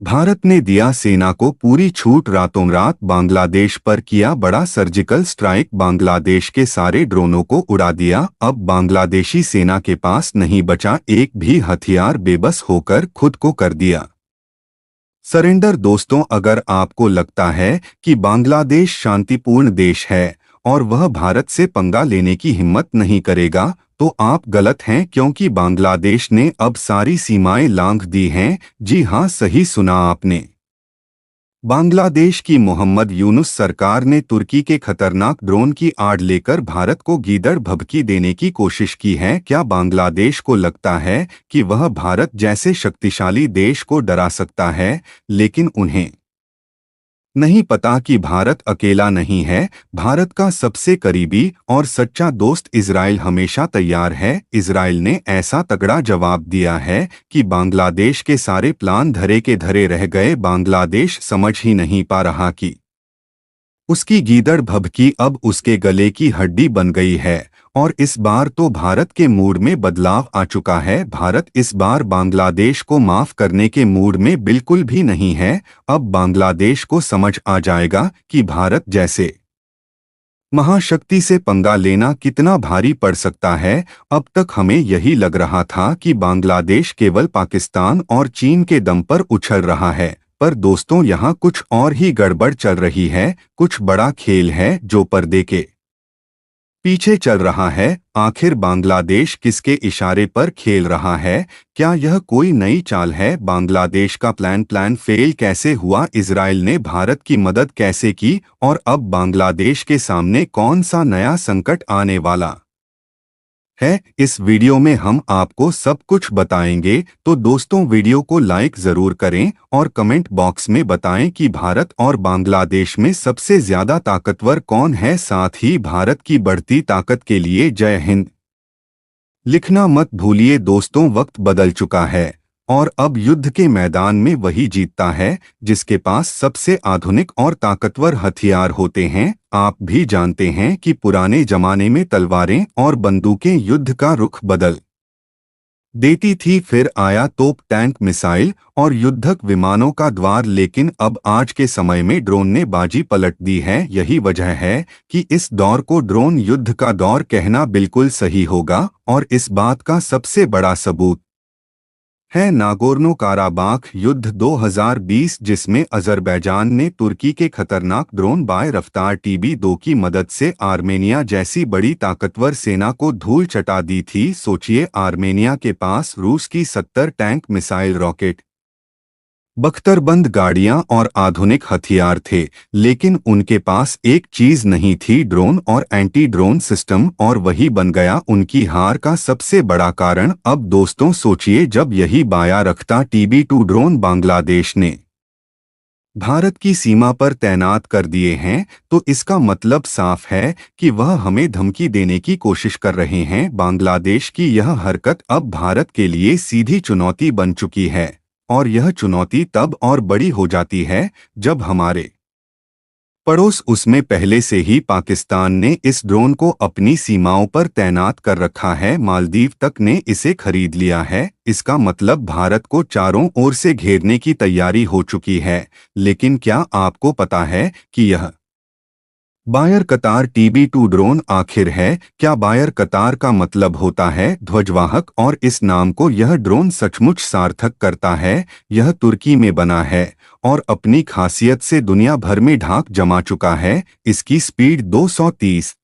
भारत ने दिया सेना को पूरी छूट, रातों रात बांग्लादेश पर किया बड़ा सर्जिकल स्ट्राइक, बांग्लादेश के सारे ड्रोनों को उड़ा दिया। अब बांग्लादेशी सेना के पास नहीं बचा एक भी हथियार, बेबस होकर खुद को कर दिया सरेंडर। दोस्तों, अगर आपको लगता है कि बांग्लादेश शांतिपूर्ण देश है और वह भारत से पंगा लेने की हिम्मत नहीं करेगा, तो आप गलत हैं, क्योंकि बांग्लादेश ने अब सारी सीमाएं लांघ दी हैं। जी हां, सही सुना आपने। बांग्लादेश की मोहम्मद यूनुस सरकार ने तुर्की के खतरनाक ड्रोन की आड़ लेकर भारत को गीदड़ भभकी देने की कोशिश की है। क्या बांग्लादेश को लगता है कि वह भारत जैसे शक्तिशाली देश को डरा सकता है? लेकिन उन्हें नहीं पता कि भारत अकेला नहीं है। भारत का सबसे करीबी और सच्चा दोस्त इजराइल हमेशा तैयार है। इजराइल ने ऐसा तगड़ा जवाब दिया है कि बांग्लादेश के सारे प्लान धरे के धरे रह गए। बांग्लादेश समझ ही नहीं पा रहा कि उसकी गीदड़ भभकी अब उसके गले की हड्डी बन गई है। और इस बार तो भारत के मूड में बदलाव आ चुका है। भारत इस बार बांग्लादेश को माफ करने के मूड में बिल्कुल भी नहीं है। अब बांग्लादेश को समझ आ जाएगा कि भारत जैसे महाशक्ति से पंगा लेना कितना भारी पड़ सकता है। अब तक हमें यही लग रहा था कि बांग्लादेश केवल पाकिस्तान और चीन के दम पर उछल रहा है, पर दोस्तों यहाँ कुछ और ही गड़बड़ चल रही है। कुछ बड़ा खेल है जो पर्दे के पीछे चल रहा है। आखिर बांग्लादेश किसके इशारे पर खेल रहा है? क्या यह कोई नई चाल है? बांग्लादेश का प्लान फेल कैसे हुआ? इजराइल ने भारत की मदद कैसे की? और अब बांग्लादेश के सामने कौन सा नया संकट आने वाला है? इस वीडियो में हम आपको सब कुछ बताएंगे। तो दोस्तों, वीडियो को लाइक जरूर करें और कमेंट बॉक्स में बताएं कि भारत और बांग्लादेश में सबसे ज्यादा ताकतवर कौन है। साथ ही भारत की बढ़ती ताकत के लिए जय हिंद लिखना मत भूलिए। दोस्तों, वक्त बदल चुका है और अब युद्ध के मैदान में वही जीतता है जिसके पास सबसे आधुनिक और ताकतवर हथियार होते हैं। आप भी जानते हैं कि पुराने जमाने में तलवारें और बंदूकें युद्ध का रुख बदल देती थी। फिर आया तोप, टैंक, मिसाइल और युद्धक विमानों का द्वार। लेकिन अब आज के समय में ड्रोन ने बाजी पलट दी है। यही वजह है कि इस दौर को ड्रोन युद्ध का दौर कहना बिल्कुल सही होगा। और इस बात का सबसे बड़ा सबूत है नागोर्नो काराबाख युद्ध 2020, जिसमें अजरबैजान ने तुर्की के खतरनाक ड्रोन बाय रफ्तार TB2 की मदद से आर्मेनिया जैसी बड़ी ताकतवर सेना को धूल चटा दी थी। सोचिए, आर्मेनिया के पास रूस की 70 टैंक, मिसाइल, रॉकेट, बख्तरबंद गाड़ियां और आधुनिक हथियार थे, लेकिन उनके पास एक चीज नहीं थी, ड्रोन और एंटी ड्रोन सिस्टम। और वही बन गया उनकी हार का सबसे बड़ा कारण। अब दोस्तों सोचिए, जब यही बाया रखता TB2 ड्रोन बांग्लादेश ने भारत की सीमा पर तैनात कर दिए हैं, तो इसका मतलब साफ है कि वह हमें धमकी देने की कोशिश कर रहे हैं। बांग्लादेश की यह हरकत अब भारत के लिए सीधी चुनौती बन चुकी है। और यह चुनौती तब और बड़ी हो जाती है जब हमारे पड़ोस, उसमें पहले से ही पाकिस्तान ने इस ड्रोन को अपनी सीमाओं पर तैनात कर रखा है। मालदीव तक ने इसे खरीद लिया है। इसका मतलब भारत को चारों ओर से घेरने की तैयारी हो चुकी है। लेकिन क्या आपको पता है कि यह बायर कतार TB2 ड्रोन आखिर है? क्या बायर कतार का मतलब होता है ध्वजवाहक? और इस नाम को यह ड्रोन सचमुच सार्थक करता है। यह तुर्की में बना है और अपनी खासियत से दुनिया भर में ढाक जमा चुका है। इसकी स्पीड 230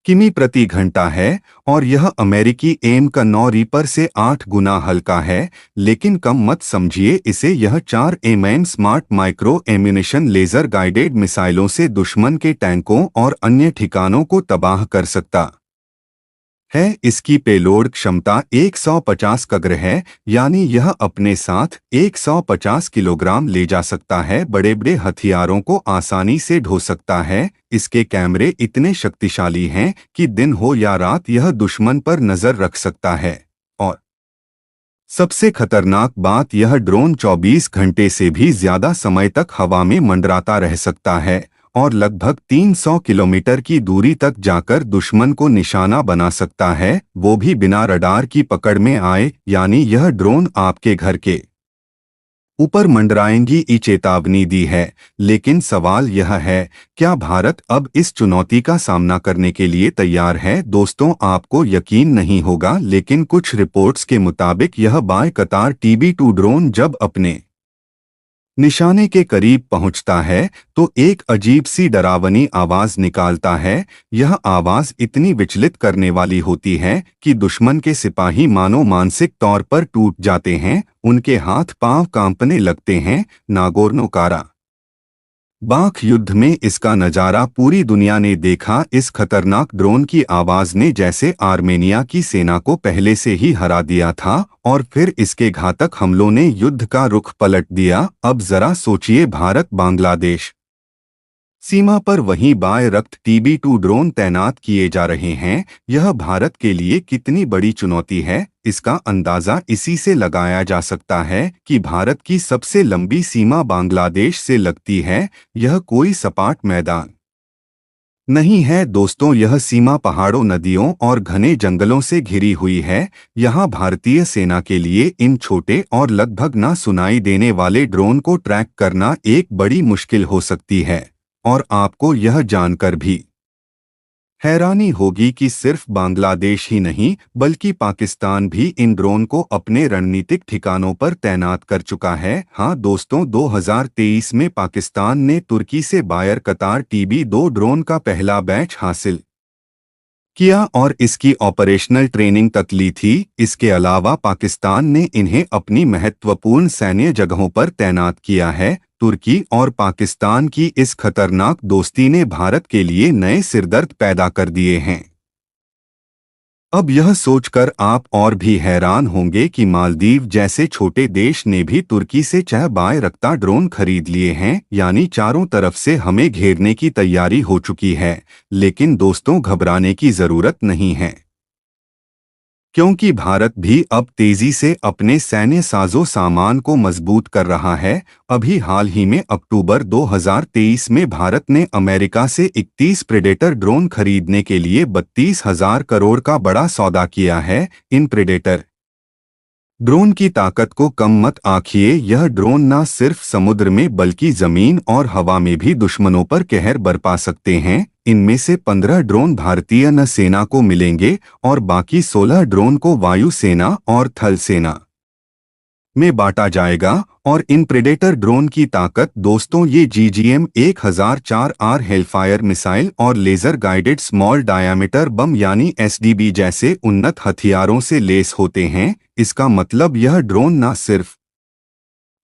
किमी प्रति घंटा है और यह अमेरिकी एम का 9 रीपर से 8 गुना हल्का है। लेकिन कम मत समझिए इसे, यह 4mm smart micro ammunition laser guided मिसाइलों से दुश्मन के टैंकों और अन्य ठिकानों को तबाह कर सकता है। इसकी पेलोड क्षमता 150 कग्र है, यानी यह अपने साथ 150 किलोग्राम ले जा सकता है। बड़े बड़े हथियारों को आसानी से ढो सकता है। इसके कैमरे इतने शक्तिशाली हैं कि दिन हो या रात यह दुश्मन पर नजर रख सकता है। और सबसे खतरनाक बात, यह ड्रोन 24 घंटे से भी ज्यादा समय तक हवा में मंडराता रह सकता है और लगभग 300 किलोमीटर की दूरी तक जाकर दुश्मन को निशाना बना सकता है, वो भी बिना रडार की पकड़ में आए। यानी यह ड्रोन आपके घर के ऊपर मंडराएंगी ई चेतावनी दी है। लेकिन सवाल यह है, क्या भारत अब इस चुनौती का सामना करने के लिए तैयार है? दोस्तों, आपको यकीन नहीं होगा, लेकिन कुछ रिपोर्ट्स के मुताबिक यह बाय कतार TB2 ड्रोन जब अपने निशाने के करीब पहुंचता है तो एक अजीब सी डरावनी आवाज निकालता है। यह आवाज इतनी विचलित करने वाली होती है कि दुश्मन के सिपाही मानो मानसिक तौर पर टूट जाते हैं, उनके हाथ पांव कांपने लगते हैं। नागोर्नो बाख युद्ध में इसका नजारा पूरी दुनिया ने देखा। इस खतरनाक ड्रोन की आवाज ने जैसे आर्मेनिया की सेना को पहले से ही हरा दिया था, और फिर इसके घातक हमलों ने युद्ध का रुख पलट दिया। अब जरा सोचिए, भारत बांग्लादेश सीमा पर वहीं बाय रक्त TB2 ड्रोन तैनात किए जा रहे हैं। यह भारत के लिए कितनी बड़ी चुनौती है, इसका अंदाजा इसी से लगाया जा सकता है कि भारत की सबसे लंबी सीमा बांग्लादेश से लगती है। यह कोई सपाट मैदान नहीं है दोस्तों, यह सीमा पहाड़ों, नदियों और घने जंगलों से घिरी हुई है। यहाँ भारतीय सेना के लिए इन छोटे और लगभग ना सुनाई देने वाले ड्रोन को ट्रैक करना एक बड़ी मुश्किल हो सकती है। और आपको यह जानकर भी हैरानी होगी कि सिर्फ बांग्लादेश ही नहीं बल्कि पाकिस्तान भी इन ड्रोन को अपने रणनीतिक ठिकानों पर तैनात कर चुका है। हाँ दोस्तों, 2023 में पाकिस्तान ने तुर्की से बायर कतार TB2 ड्रोन का पहला बैच हासिल किया और इसकी ऑपरेशनल ट्रेनिंग तक ली थी। इसके अलावा पाकिस्तान ने इन्हें अपनी महत्वपूर्ण सैन्य जगहों पर तैनात किया है। तुर्की और पाकिस्तान की इस खतरनाक दोस्ती ने भारत के लिए नए सिरदर्द पैदा कर दिए हैं। अब यह सोचकर आप और भी हैरान होंगे कि मालदीव जैसे छोटे देश ने भी तुर्की से 6 बाय रक्ता ड्रोन खरीद लिए हैं, यानी चारों तरफ से हमें घेरने की तैयारी हो चुकी है। लेकिन दोस्तों, घबराने की जरूरत नहीं है, क्योंकि भारत भी अब तेजी से अपने सैन्य साजो सामान को मजबूत कर रहा है। अभी हाल ही में अक्टूबर 2023 में भारत ने अमेरिका से 31 प्रेडेटर ड्रोन खरीदने के लिए 32,000 करोड़ का बड़ा सौदा किया है। इन प्रेडेटर ड्रोन की ताकत को कम मत आंकिए। यह ड्रोन न सिर्फ समुद्र में बल्कि जमीन और हवा में भी दुश्मनों पर कहर बरपा सकते हैं। इनमें से 15 ड्रोन भारतीय नौसेना को मिलेंगे और बाकी 16 ड्रोन को वायु सेना और थल सेना में बांटा जाएगा। और इन प्रेडेटर ड्रोन की ताकत दोस्तों, ये GGM-1004R हेलफायर मिसाइल और लेजर गाइडेड स्मॉल डायामीटर बम यानी SDB जैसे उन्नत हथियारों से लेस होते हैं। इसका मतलब यह ड्रोन न सिर्फ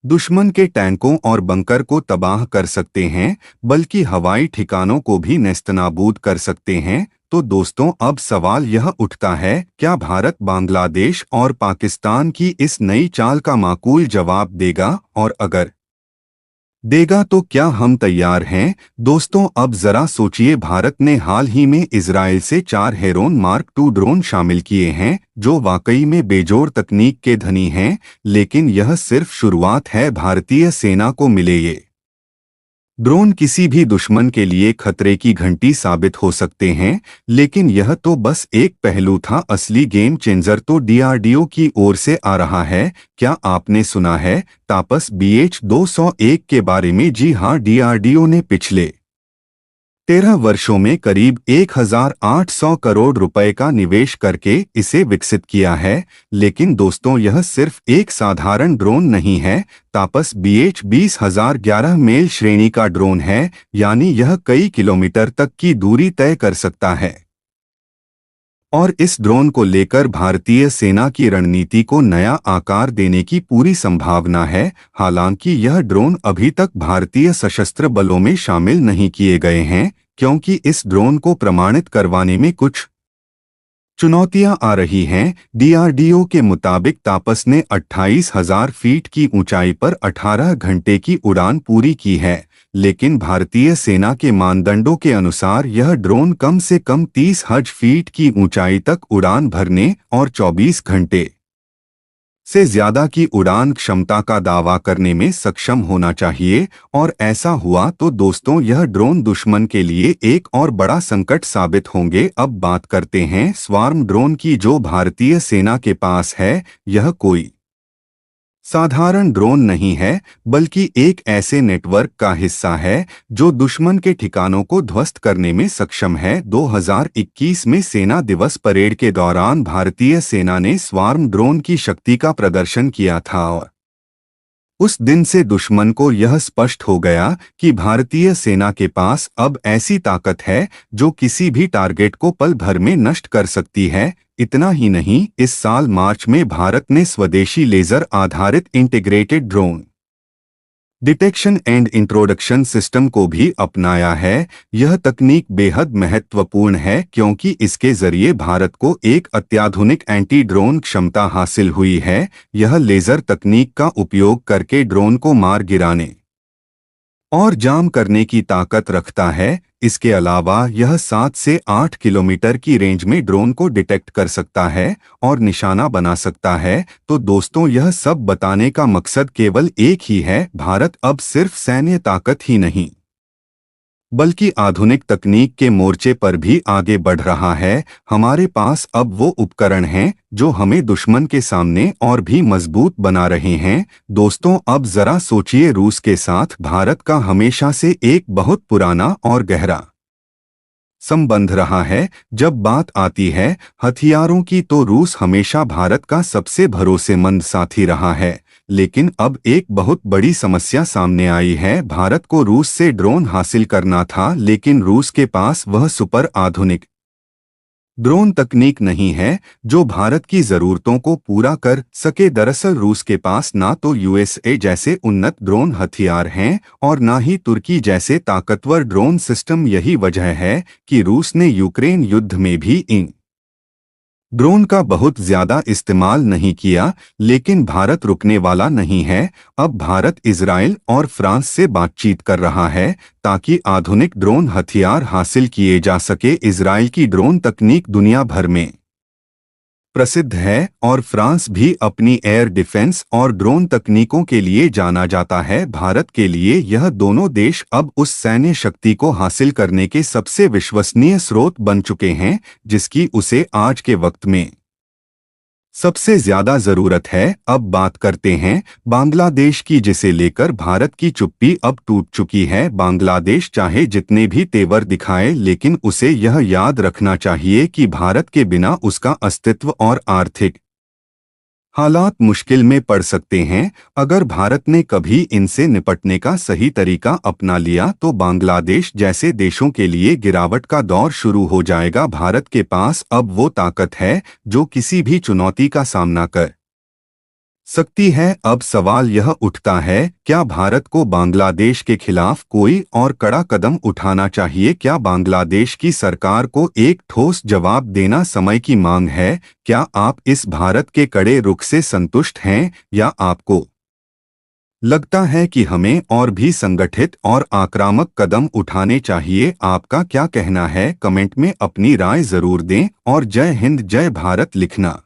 दुश्मन के टैंकों और बंकर को तबाह कर सकते हैं बल्कि हवाई ठिकानों को भी नेस्तनाबूद कर सकते हैं। तो दोस्तों, अब सवाल यह उठता है, क्या भारत बांग्लादेश और पाकिस्तान की इस नई चाल का माकूल जवाब देगा? और अगर देगा तो क्या हम तैयार हैं? दोस्तों, अब जरा सोचिए, भारत ने हाल ही में इजराइल से 4 हेरोन मार्क 2 ड्रोन शामिल किए हैं, जो वाकई में बेजोड़ तकनीक के धनी हैं। लेकिन यह सिर्फ शुरुआत है। भारतीय सेना को मिले ये ड्रोन किसी भी दुश्मन के लिए खतरे की घंटी साबित हो सकते हैं। लेकिन यह तो बस एक पहलू था, असली गेम चेंजर तो DRDO की ओर से आ रहा है। क्या आपने सुना है तापस BH-201 के बारे में? जी हां, DRDO ने पिछले 13 वर्षों में करीब 1,800 करोड़ रुपए का निवेश करके इसे विकसित किया है। लेकिन दोस्तों, यह सिर्फ एक साधारण ड्रोन नहीं है। तापस BH-20011 मेल श्रेणी का ड्रोन है, यानी यह कई किलोमीटर तक की दूरी तय कर सकता है। और इस ड्रोन को लेकर भारतीय सेना की रणनीति को नया आकार देने की पूरी संभावना है। हालांकि यह ड्रोन अभी तक भारतीय सशस्त्र बलों में शामिल नहीं किए गए हैं, क्योंकि इस ड्रोन को प्रमाणित करवाने में कुछ चुनौतियां आ रही हैं। DRDO के मुताबिक तापस ने 28,000 फीट की ऊंचाई पर 18 घंटे की उड़ान पूरी की है। लेकिन भारतीय सेना के मानदंडों के अनुसार यह ड्रोन कम से कम 30,000 फीट की ऊंचाई तक उड़ान भरने और 24 घंटे से ज्यादा की उड़ान क्षमता का दावा करने में सक्षम होना चाहिए। और ऐसा हुआ तो दोस्तों, यह ड्रोन दुश्मन के लिए एक और बड़ा संकट साबित होंगे। अब बात करते हैं स्वार्म ड्रोन की, जो भारतीय सेना के पास है। यह कोई साधारण ड्रोन नहीं है, बल्कि एक ऐसे नेटवर्क का हिस्सा है जो दुश्मन के ठिकानों को ध्वस्त करने में सक्षम है। 2021 में सेना दिवस परेड के दौरान भारतीय सेना ने स्वार्म ड्रोन की शक्ति का प्रदर्शन किया था और उस दिन से दुश्मन को यह स्पष्ट हो गया कि भारतीय सेना के पास अब ऐसी ताकत है जो किसी भी टारगेट को पल भर में नष्ट कर सकती है। इतना ही नहीं, इस साल मार्च में भारत ने स्वदेशी लेजर आधारित integrated drone detection and introduction system को भी अपनाया है। यह तकनीक बेहद महत्वपूर्ण है क्योंकि इसके जरिए भारत को एक अत्याधुनिक एंटी ड्रोन क्षमता हासिल हुई है। यह लेजर तकनीक का उपयोग करके ड्रोन को मार गिराने और जाम करने की ताकत रखता है। इसके अलावा यह 7 से 8 किलोमीटर की रेंज में ड्रोन को डिटेक्ट कर सकता है और निशाना बना सकता है। तो दोस्तों, यह सब बताने का मकसद केवल एक ही है, भारत अब सिर्फ सैन्य ताकत ही नहीं बल्कि आधुनिक तकनीक के मोर्चे पर भी आगे बढ़ रहा है। हमारे पास अब वो उपकरण हैं जो हमें दुश्मन के सामने और भी मजबूत बना रहे हैं। दोस्तों, अब जरा सोचिए, रूस के साथ भारत का हमेशा से एक बहुत पुराना और गहरा संबंध रहा है। जब बात आती है हथियारों की, तो रूस हमेशा भारत का सबसे भरोसेमंद साथी रहा है। लेकिन अब एक बहुत बड़ी समस्या सामने आई है। भारत को रूस से ड्रोन हासिल करना था, लेकिन रूस के पास वह सुपर आधुनिक ड्रोन तकनीक नहीं है जो भारत की जरूरतों को पूरा कर सके। दरअसल रूस के पास ना तो यूएसए जैसे उन्नत ड्रोन हथियार हैं और ना ही तुर्की जैसे ताकतवर ड्रोन सिस्टम। यही वजह है कि रूस ने यूक्रेन युद्ध में भी इन ड्रोन का बहुत ज्यादा इस्तेमाल नहीं किया। लेकिन भारत रुकने वाला नहीं है। अब भारत इजराइल और फ्रांस से बातचीत कर रहा है ताकि आधुनिक ड्रोन हथियार हासिल किए जा सके। इजराइल की ड्रोन तकनीक दुनिया भर में प्रसिद्ध है और फ्रांस भी अपनी एयर डिफेंस और ड्रोन तकनीकों के लिए जाना जाता है। भारत के लिए यह दोनों देश अब उस सैन्य शक्ति को हासिल करने के सबसे विश्वसनीय स्रोत बन चुके हैं जिसकी उसे आज के वक्त में सबसे ज्यादा जरूरत है। अब बात करते हैं बांग्लादेश की, जिसे लेकर भारत की चुप्पी अब टूट चुकी है। बांग्लादेश चाहे जितने भी तेवर दिखाए, लेकिन उसे यह याद रखना चाहिए कि भारत के बिना उसका अस्तित्व और आर्थिक हालात मुश्किल में पड़ सकते हैं। अगर भारत ने कभी इनसे निपटने का सही तरीका अपना लिया तो बांग्लादेश जैसे देशों के लिए गिरावट का दौर शुरू हो जाएगा। भारत के पास अब वो ताकत है जो किसी भी चुनौती का सामना कर सकती है। अब सवाल यह उठता है, क्या भारत को बांग्लादेश के खिलाफ कोई और कड़ा कदम उठाना चाहिए? क्या बांग्लादेश की सरकार को एक ठोस जवाब देना समय की मांग है? क्या आप इस भारत के कड़े रुख से संतुष्ट हैं या आपको लगता है कि हमें और भी संगठित और आक्रामक कदम उठाने चाहिए? आपका क्या कहना है? कमेंट में अपनी राय जरूर दें और जय हिंद जय भारत लिखना।